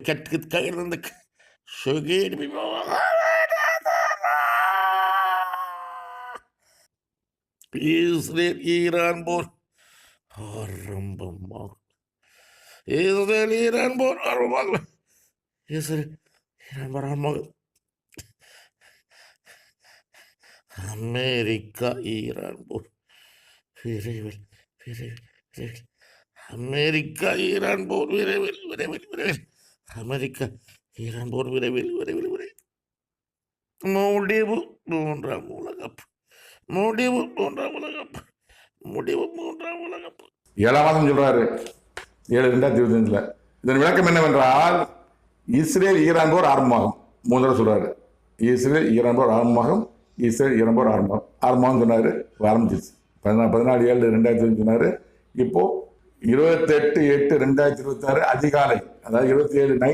كانت شجين إسرائيل إيران بور هرم بمك إسرائيل إيران بور هرم بمك إسرائيل إيران بور هرم بمك America Iran போர் விரைவில் விரைவில் விரைவில் அமெரிக்கா ஈரான் போர் விரைவில் விரைவில் விரைவில் அமெரிக்கா ஈரான் போர் விரைவில் விரைவில் விரைவில் முடிவு மூன்றாம் உலகப் முடிவு மூன்றாம் உலகப் முடிவு மூன்றாம் உலகப் 7ஆம் மாதம் சொல்றாரு 7/2025 இதன் விளக்கம் என்னவென்றால் இஸ்ரேல் ஈரான் போர் ஆரம்பமாகும் 3 தடவை சொல்றாரு. இஸ்ரேல் ஈரான் போர் ஆரம்பமாகும், இஸ்ரேல் ஈரான் போர் ஆரம்பமாகும் சொன்னாரு. ஆரம்பிச்சிச்சு 14/7/2025 சொன்னாரு. இப்போ 28/8/2026 அதிகாலை, அதாவது 27 நைட்